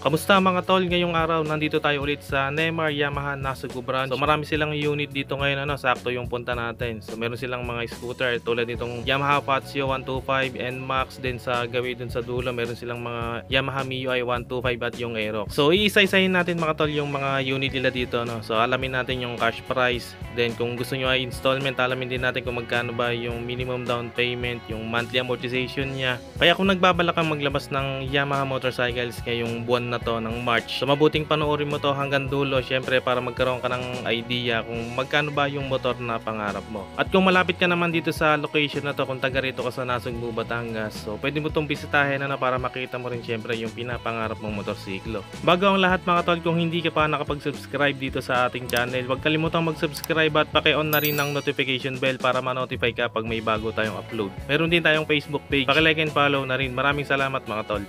Kamusta mga tol? Ngayong araw nandito tayo ulit sa Neymar Yamaha Nasugu branch. So marami silang unit dito ngayon, sakto yung punta natin. So meron silang mga scooter tulad nitong Yamaha Fazio 125 NMAX, din sa gawi dun sa dulo meron silang mga Yamaha MIUI 125 at yung Aerox. So iisa-isahin natin mga tol yung mga unit nila dito, So alamin natin yung cash price. Then kung gusto nyo ay installment, alamin din natin kung magkano ba yung minimum down payment, yung monthly amortization niya. Kaya kung nagbabalak kang maglabas ng Yamaha motorcycles ngayong buwan na to ng March, so mabuting panoorin mo to hanggang dulo, syempre para magkaroon ka ng idea kung magkano ba yung motor na pangarap mo. At kung malapit ka naman dito sa location na to, kung taga rito ka sa Nasugbu, Batangas, so pwede mo tong bisitahin para makita mo rin syempre yung pinapangarap mong motorsiklo. Bago ang lahat mga tol, kung hindi ka pa nakapag-subscribe dito sa ating channel, huwag kalimutang mag-subscribe at paki-on na rin ang notification bell para ma-notify ka pag may bago tayong upload. Meron din tayong Facebook page, paki-like and follow na rin. Maraming salamat mga tol.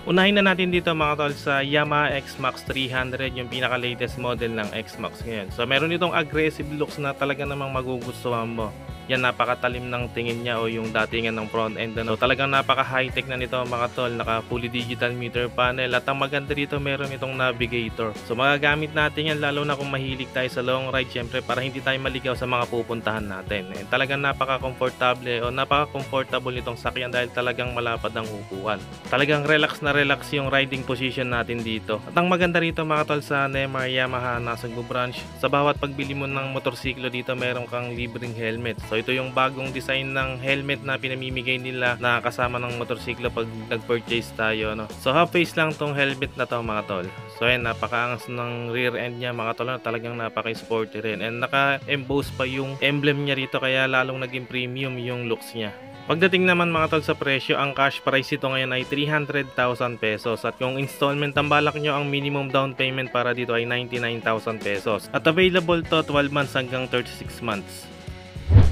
Unahin na natin dito mga tol sa Yamaha X-Max 300, yung pinaka-latest model ng X-Max ngayon. So meron itong aggressive looks na talaga namang magugustuhan mo. Yan, napakatalim ng tingin niya o yung datingan ng front end. Talagang napaka high-tech na nito mga tol. Naka fully digital meter panel at ang maganda dito meron itong navigator. So magagamit natin yan lalo na kung mahilig tayo sa long ride, syempre para hindi tayo maligaw sa mga pupuntahan natin. Talagang napaka-comfortable o napaka-comfortable nitong sakyan dahil talagang malapad ang upuan. Talagang relax na relax yung riding position natin dito. At ang maganda rito mga tol sa Neymar Yamaha Nasugbu branch, sa bawat pagbili mo ng motorsiklo dito meron kang libreng helmet. So ito yung bagong design ng helmet na pinamimigay nila na kasama ng motorsiklo pag nag-purchase tayo, So half face lang tong helmet na to mga tol. So ayan, napakaangas ng rear end niya mga tol, talagang napaka-sporty rin. And naka-emboss pa yung emblem niya rito kaya lalong naging premium yung looks niya. Pagdating naman mga tol sa presyo, ang cash price ito ngayon ay 300,000 pesos. At kung installment ang balak nyo, ang minimum down payment para dito ay 99,000 pesos. At available to 12 months hanggang 36 months.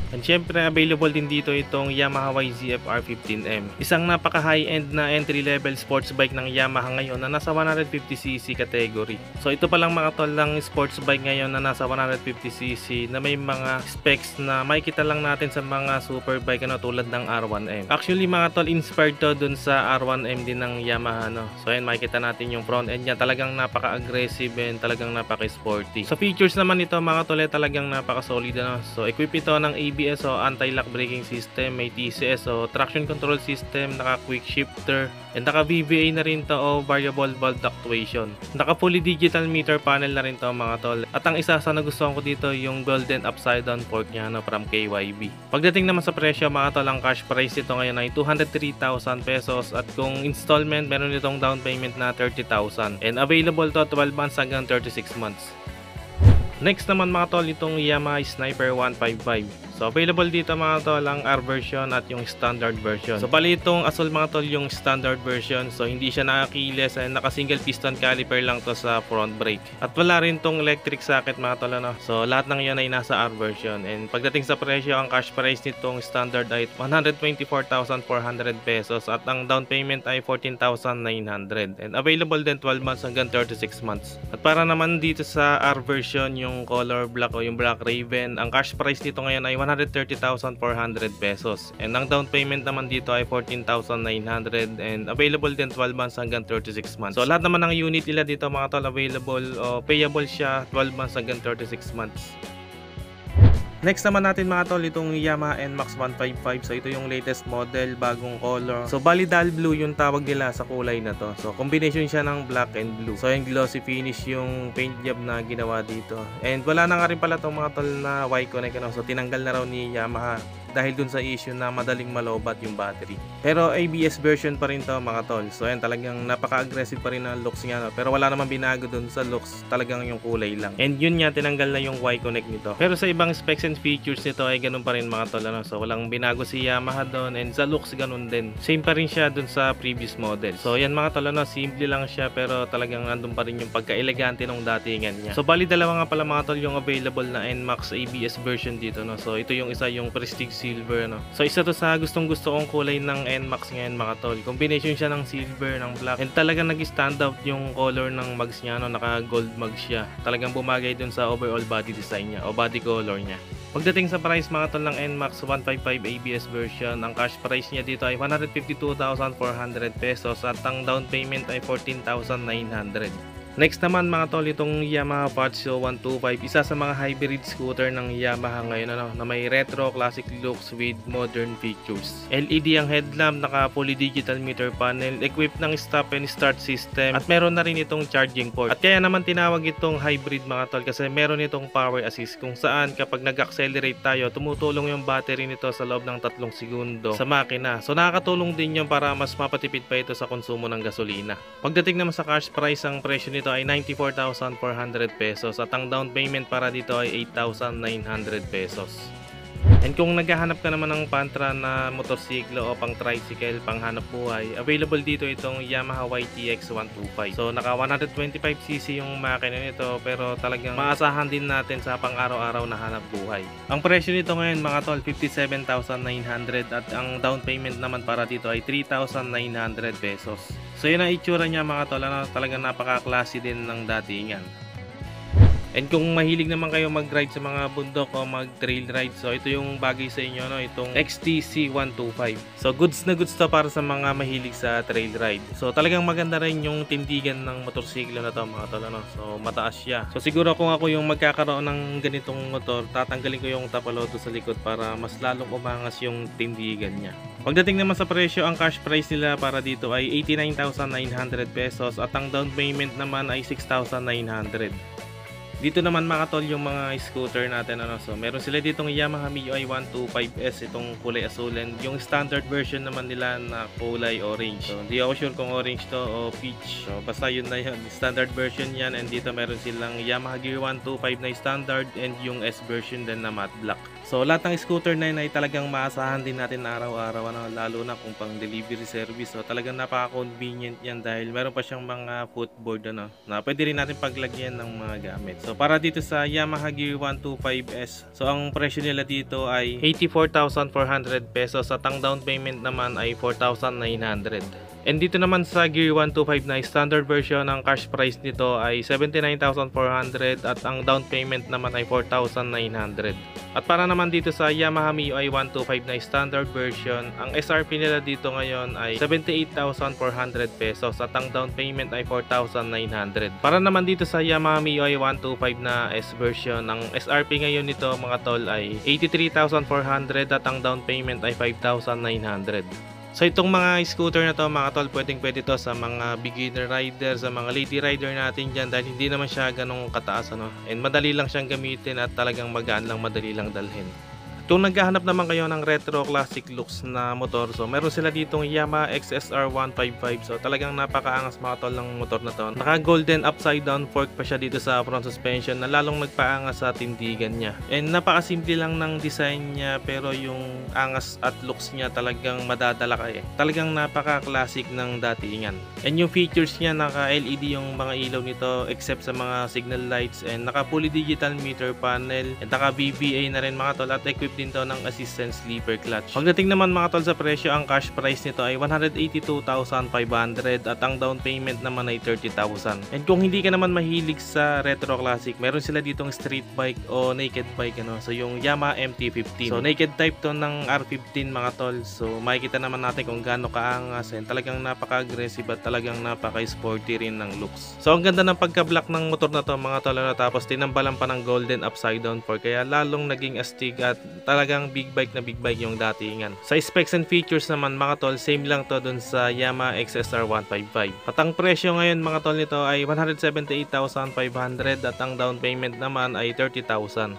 And syempre available din dito itong Yamaha YZF R15M. Isang napaka high-end na entry-level sports bike ng Yamaha ngayon na nasa 150cc category. So ito palang mga tol lang sports bike ngayon na nasa 150cc na may mga specs na makikita lang natin sa mga super bike tulad ng R1M. Actually mga tol, inspired to dun sa R1M din ng Yamaha, So ayan, makikita natin yung front end niya, talagang napaka-aggressive and talagang napaka-sporty. So features naman ito mga tol, talagang napaka-solid, So equip ito ng ABS o anti-lock braking system, may TCS o traction control system, naka quick shifter, and naka VVA na rin to o variable valve actuation. Naka fully digital meter panel na rin to mga tol. At ang isa sa nagustuhan ko dito yung golden upside down fork niya from KYB. Pagdating naman sa presyo mga tol, ang cash price ito ngayon ay 203,000 pesos at kung installment meron itong down payment na 30,000 and available to 12 months hanggang 36 months. Next naman mga tol, itong Yamaha Sniper 155. So available dito mga tol ang R version at yung standard version. So bali itong Asol mga tol yung standard version. So hindi siya naka-keyless and naka single piston caliper lang to sa front brake. At wala rin tong electric socket mga tol, So lahat ng yan ay nasa R version. And pagdating sa presyo, ang cash price nitong standard ay 124,400 pesos at ang down payment ay 14,900 and available din 12 months hanggang 36 months. At para naman dito sa R version, yung color black o yung Black Raven, ang cash price nito ngayon ay 130,400 pesos and ang down payment naman dito ay 14,900 and available din 12 months hanggang 36 months. So lahat naman ng unit nila dito mga tol available o payable siya 12 months hanggang 36 months. Next naman natin mga tol, itong Yamaha NMAX 155. So ito yung latest model, bagong color. So bali dull blue yung tawag nila sa kulay na to. So combination siya ng black and blue. So yung glossy finish yung paint job na ginawa dito. And wala na nga rin pala itong mga tol na Y-Connect. So tinanggal na raw ni Yamaha dahil dun sa issue na madaling malobat yung battery. Pero ABS version pa rin to mga tol. So ayan, talagang napaka-aggressive pa rin ang looks niya, Pero wala naman binago dun sa looks, talagang yung kulay lang. And yun nga, tinanggal na yung Y-Connect nito. Pero sa ibang specs and features nito ay ganun pa rin mga tol, So walang binago si Yamaha dun and sa looks ganun din. Same pa rin siya dun sa previous model. So yan mga tol, simple lang siya pero talagang andun pa rin yung pagka-elegante ng datingan niya. So bali dalawa nga pala mga tol yung available na NMAX ABS version dito, So ito yung isa, yung Prestige silver, So isa to sa gustong-gusto kong kulay ng NMAX ngayon mga tol. Combination siya ng silver, ng black, and talagang nag-stand out yung color ng mags niya, Naka gold mags siya. Talagang bumagay dun sa overall body design niya o body color niya. Pagdating sa price mga tol ng NMAX 155 ABS version, ang cash price niya dito ay 152,400 pesos at ang down payment ay 14,900. Next naman mga tol, itong Yamaha Fazio 125, isa sa mga hybrid scooter ng Yamaha ngayon na may retro classic looks with modern features. LED ang headlamp, naka fully digital meter panel, equipped ng stop and start system at meron na rin itong charging port. At kaya naman tinawag itong hybrid mga tol kasi meron itong power assist kung saan kapag nag-accelerate tayo, tumutulong yung battery nito sa loob ng 3 segundo sa makina. So nakakatulong din yun para mas mapatipid pa ito sa konsumo ng gasolina. Pagdating naman sa cash price, ang presyo nito ay 94,400 pesos at ang down payment para dito ay 8,900 pesos. And kung naghahanap ka naman ng pantra na motorsiklo o pang tricycle, pang hanap buhay, available dito itong Yamaha YTX 125. So naka 125cc yung makina nito pero talagang maasahan din natin sa pang araw-araw na hanap buhay. Ang presyo nito ngayon mga tol 57,900 at ang down payment naman para dito ay 3,900 pesos. So yun ang itsura niya mga tol, talagang napaka-classy din ng datingan. And kung mahilig naman kayo mag-ride sa mga bundok o mag-trail ride, so ito yung bagay sa inyo, no? Itong XTC 125. So goods na goods to para sa mga mahilig sa trail ride. So talagang maganda rin yung tindigan ng motorsiklo na to mga tol, no? So mataas siya. So siguro kung ako yung magkakaroon ng ganitong motor, tatanggalin ko yung tapalodo sa likod para mas lalong umangas yung tindigan niya. Pagdating naman sa presyo, ang cash price nila para dito ay 89,900 pesos at ang down payment naman ay 6,900. Dito naman mga tol yung mga scooter natin so meron sila ditong Yamaha MIUI 125S, itong kulay asul, and yung standard version naman nila na kulay orange. So hindi ako sure kung orange to o peach. So basta yun na yun, standard version yan. And dito meron silang Yamaha Gear 125 na standard and yung S version din na matte black. So lahat ng scooter na yun ay talagang maasahan din natin araw-araw, lalo na kung pang delivery service. So talagang napaka-convenient yan dahil meron pa siyang mga footboard na pwede rin natin paglagyan ng mga gamit. So para dito sa Yamaha Gear 125S, so ang presyo nila dito ay 84,400 pesos at ang down payment naman ay 4,900. And dito naman sa Gear 125 na standard version, ang cash price nito ay 79,400 at ang down payment naman ay 4,900. At para naman dito sa Yamaha MIUI 125 na standard version, ang SRP nila dito ngayon ay 78,400 pesos at ang down payment ay 4,900. Para naman dito sa Yamaha MIUI 125 na S version, ang SRP ngayon nito mga tol ay 83,400 at ang down payment ay 5,900. So itong mga scooter na to mga tol, pwede to sa mga beginner rider, sa mga lady rider natin dyan dahil hindi naman siya ganong kataas and madali lang siyang gamitin at talagang magaan lang, madali lang dalhin. Kung naghahanap naman kayo ng retro classic looks na motor, so meron sila ditong Yamaha XSR 155. So talagang napakaangas mga tol ng motor na to. Naka golden upside down fork pa siya dito sa front suspension na lalong nagpaangas sa tindigan niya. And napakasimple lang ng design niya pero yung angas at looks niya talagang madadala ka Talagang napaka-classic ng datingan. And yung features niya, naka LED yung mga ilaw nito except sa mga signal lights, and naka fully digital meter panel, and naka VVA na rin mga tol, at equipped din to ng assistant sleeper clutch. Pagdating naman mga tol sa presyo, ang cash price nito ay 182,500 at ang down payment naman ay 30,000. And kung hindi ka naman mahilig sa retro classic, meron sila ditong street bike o naked bike so yung Yamaha MT-15. So naked type to ng R15 mga tol. So makikita naman natin kung gaano kaangas, and talagang napaka-aggressive at talagang napaka-sporty rin ng looks. So ang ganda ng pagka-black ng motor na to mga tol, tapos tinambalan pa ng golden upside down fork, kaya lalong naging astig at talagang big bike na big bike yung datingan. Sa specs and features naman mga tol, same lang to dun sa Yamaha XSR 155. At ang presyo ngayon mga tol nito ay 178,500 at ang down payment naman ay 30,000.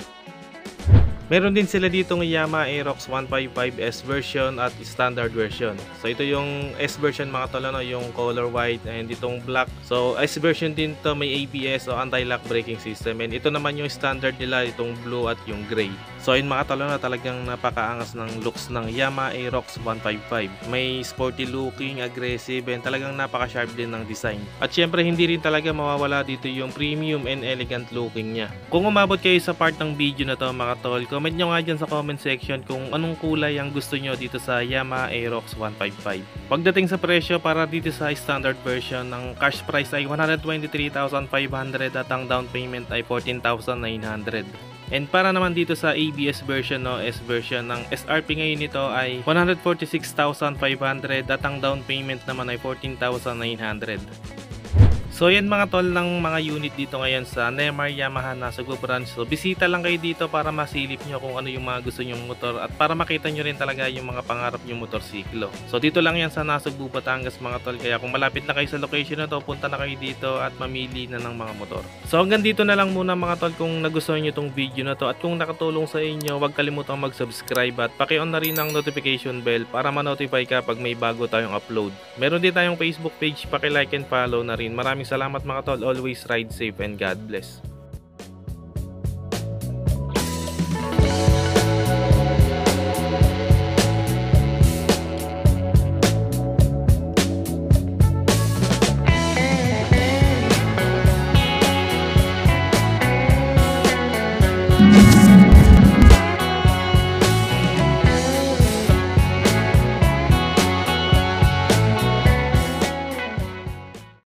Meron din sila ditong Yamaha Aerox 155S version at standard version. So ito yung S version mga tol, yung color white, and itong black. So S version din to, may ABS o anti-lock braking system, and ito naman yung standard nila, itong blue at yung gray. So ayun mga tol, talagang napakaangas ng looks ng Yamaha Aerox 155. May sporty looking, aggressive, and talagang napaka-sharp din ng design. At syempre hindi rin talaga mawawala dito yung premium and elegant looking niya. Kung umabot kayo sa part ng video na to mga tol, comment nyo nga dyan sa comment section kung anong kulay ang gusto nyo dito sa Yamaha Aerox 155. Pagdating sa presyo, para dito sa standard version, ng cash price ay 123,500 at ang down payment ay 14,900. And para naman dito sa ABS version, no, S version, ng SRP ngayon nito ay 146,500 at ang down payment naman ay 14,900. So yan mga tol ng mga unit dito ngayon sa Neymar Yamaha Nasugbu branch. So bisita lang kayo dito para masilip nyo kung ano yung mga gusto nyong motor at para makita nyo rin talaga yung mga pangarap nyong motorsiklo. So dito lang yan sa Nasugbu, Batangas mga tol. Kaya kung malapit na kayo sa location na to, punta na kayo dito at mamili na ng mga motor. So hanggang dito na lang muna mga tol. Kung nagustuhan nyo tong video na to at kung nakatulong sa inyo, huwag kalimutang mag-subscribe at paki-on na rin ang notification bell para ma-notify ka pag may bago tayong upload. Meron din tayong Facebook page, paki-like and follow na rin. Maraming salamat mga tol. Always ride safe and God bless.